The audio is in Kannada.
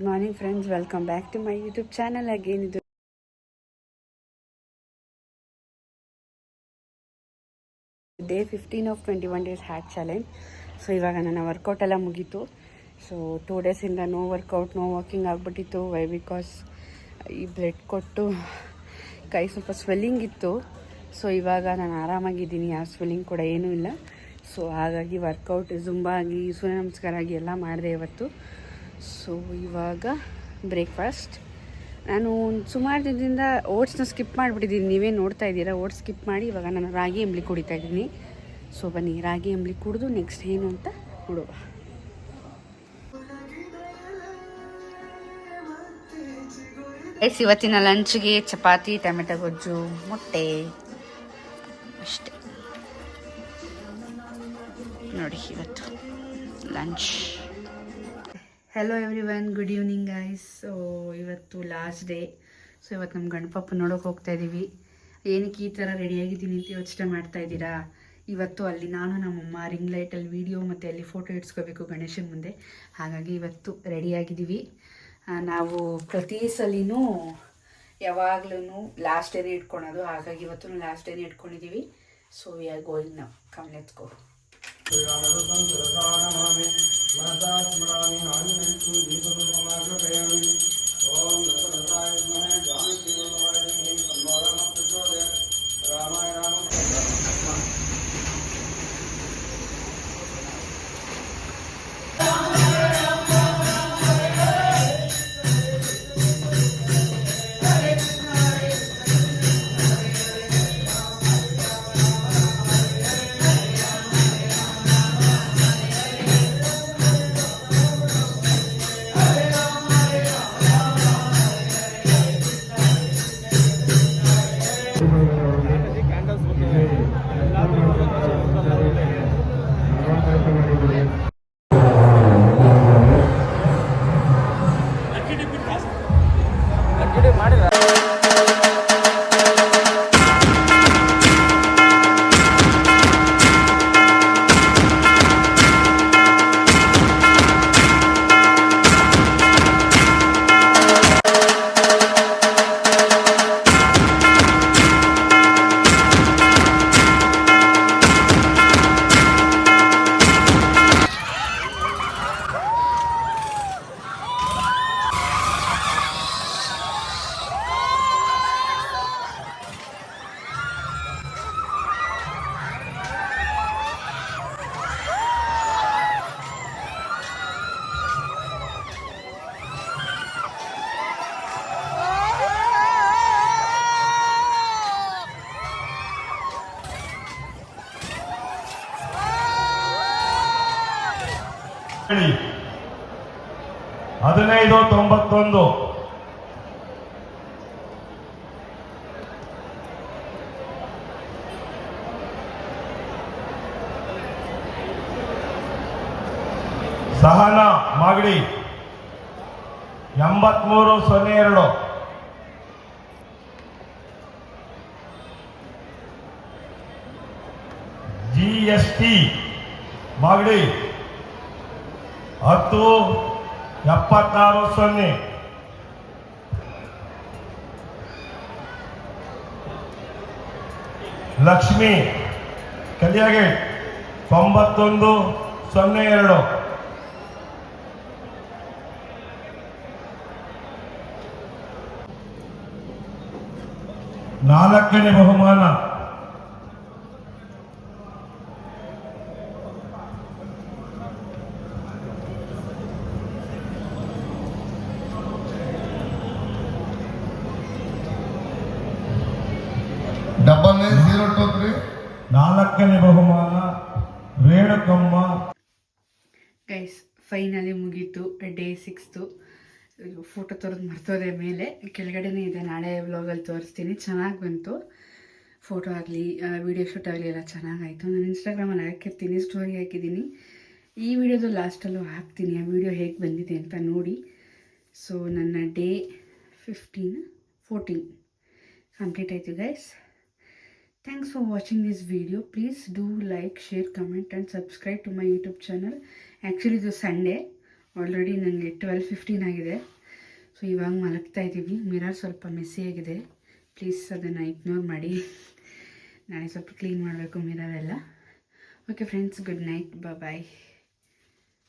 Good morning friends, welcome back to my YouTube channel again. ಇದು day 15 of 21 days hat challenge. So ಇವಾಗ ನನ್ನ ವರ್ಕೌಟ್ ಎಲ್ಲ ಮುಗೀತು. ಸೊ 2 ಡೇಸಿಂದ ನೋ ವರ್ಕೌಟ್ ನೋ ವಾಕಿಂಗ್ ಆಗಿಬಿಟ್ಟಿತ್ತು. ವೈ ಬಿಕಾಸ್ ಈ ಬ್ಲಡ್ ಕೊಟ್ಟು ಕೈ ಸ್ವಲ್ಪ ಸ್ವೆಲ್ಲಿಂಗ್ ಇತ್ತು. ಸೊ ಇವಾಗ ನಾನು ಆರಾಮಾಗಿದ್ದೀನಿ, ಯಾವ ಸ್ವೆಲ್ಲಿಂಗ್ ಕೂಡ ಏನೂ ಇಲ್ಲ. ಸೊ ಹಾಗಾಗಿ ವರ್ಕೌಟ್ ಜುಂಬಾ ಆಗಿ ಸೂರ್ಯ ನಮಸ್ಕಾರ ಆಗಿ ಎಲ್ಲ ಮಾಡಿದೆ ಇವತ್ತು. ಸೊ ಇವಾಗ ಬ್ರೇಕ್ಫಾಸ್ಟ್ ನಾನು ಸುಮಾರು ದಿನದಿಂದ ಓಟ್ಸ್ನ ಸ್ಕಿಪ್ ಮಾಡಿಬಿಟ್ಟಿದ್ದೀನಿ. ನೀವೇ ನೋಡ್ತಾ ಇದ್ದೀರಾ, ಓಟ್ಸ್ ಸ್ಕಿಪ್ ಮಾಡಿ ಇವಾಗ ನಾನು ರಾಗಿ ಅಂಬ್ಲಿ ಕುಡಿತಾ ಇದ್ದೀನಿ. ಸೊ ಬನ್ನಿ ರಾಗಿ ಅಂಬ್ಲಿ ಕುಡಿದು ನೆಕ್ಸ್ಟ್ ಏನು ಅಂತ ನೋಡುವ. ಇವತ್ತಿನ ಲಂಚ್ಗೆ ಚಪಾತಿ, ಟೊಮೆಟೊ ಗೊಜ್ಜು, ಮೊಟ್ಟೆ ಅಷ್ಟೇ ನೋಡಿ ಇವತ್ತು lunch. Hello every one, good evening guys. So ಇವತ್ತು ಲಾಸ್ಟ್ ಡೇ. ಸೊ ಇವತ್ತು ನಮ್ಮ ಗಣಪಪ್ಪ ನೋಡೋಕೆ ಹೋಗ್ತಾ ಇದ್ದೀವಿ. ಏನಕ್ಕೆ ಈ ಥರ ರೆಡಿಯಾಗಿದ್ದೀನಿ ಅಂತ ಯೋಚನೆ ಮಾಡ್ತಾ ಇದ್ದೀರಾ? ಇವತ್ತು ಅಲ್ಲಿ ನಾನು ನಮ್ಮಮ್ಮ ರಿಂಗ್ ಲೈಟಲ್ಲಿ ವೀಡಿಯೋ ಮತ್ತು ಅಲ್ಲಿ ಫೋಟೋ ಇಡ್ಸ್ಕೋಬೇಕು ಗಣೇಶನ ಮುಂದೆ. ಹಾಗಾಗಿ ಇವತ್ತು ರೆಡಿಯಾಗಿದ್ದೀವಿ. ನಾವು ಪ್ರತಿ ಸಲಿನೂ ಯಾವಾಗ್ಲೂ ಲಾಸ್ಟ್ ಡೇನೇ ಇಟ್ಕೊಳೋದು. ಹಾಗಾಗಿ ಇವತ್ತು ಲಾಸ್ಟ್ ಡೇನೇ ಇಟ್ಕೊಂಡಿದ್ದೀವಿ. So we are going now, come let's go. ಹೇಳಿ 1591 ಸಹನಾ ಮಾಗಡಿ 8302 GST ಮಾಗಡಿ 1076 ಲಕ್ಷ್ಮಿ ಕಲಿಯಾಗೇಟ್ 9102 4ನೇ ಬಹುಮಾನ $023. 4ನೇ ಬಹುಮಾನ ರೇಣುಕಮ್ಮ. ಗೈಸ್ ಫೈನಲಿ ಮುಗೀತು ಡೇ 6. ಫೋಟೋ ತೋರಿದು ಮರ್ತೋದೆ, ಮೇಲೆ ಕೆಳಗಡೆನೇ ಇದೆ. ನಾಳೆ ವ್ಲಾಗಲ್ಲಿ ತೋರಿಸ್ತೀನಿ. ಚೆನ್ನಾಗಿ ಬಂತು ಫೋಟೋ ಆಗಲಿ ವಿಡಿಯೋ ಶೂಟ್ ಆಗಲಿ ಎಲ್ಲ ಚೆನ್ನಾಗಾಯಿತು. ನಾನು ಇನ್ಸ್ಟಾಗ್ರಾಮಲ್ಲಿ ಹಾಕಿರ್ತೀನಿ, ಸ್ಟೋರಿ ಹಾಕಿದ್ದೀನಿ. ಈ ವಿಡಿಯೋದು ಲಾಸ್ಟಲ್ಲೂ ಹಾಕ್ತೀನಿ ಆ ವಿಡಿಯೋ ಹೇಗೆ ಬಂದಿದೆ ಅಂತ ನೋಡಿ. ಸೊ ನನ್ನ ಡೇ 14 ಕಂಪ್ಲೀಟ್ ಆಯಿತು guys. Thanks for watching this video. Please do like, share, comment and subscribe to my YouTube channel. Actually, this Sunday already ನನಗೆ 12:15 ಆಗಿದೆ. ಸೊ ಇವಾಗ ಮಲಗ್ತಾ ಇದ್ದೀವಿ. ಮಿರರ್ ಸ್ವಲ್ಪ ಮೆಸ್ಸಿ ಆಗಿದೆ, ಪ್ಲೀಸ್ ಅದನ್ನು ಇಗ್ನೋರ್ ಮಾಡಿ. ನಾಳೆ ಸ್ವಲ್ಪ ಕ್ಲೀನ್ ಮಾಡಬೇಕು ಮಿರರ್ ಎಲ್ಲ. ಓಕೆ ಫ್ರೆಂಡ್ಸ್, ಗುಡ್ ನೈಟ್, ಬಾಯ್.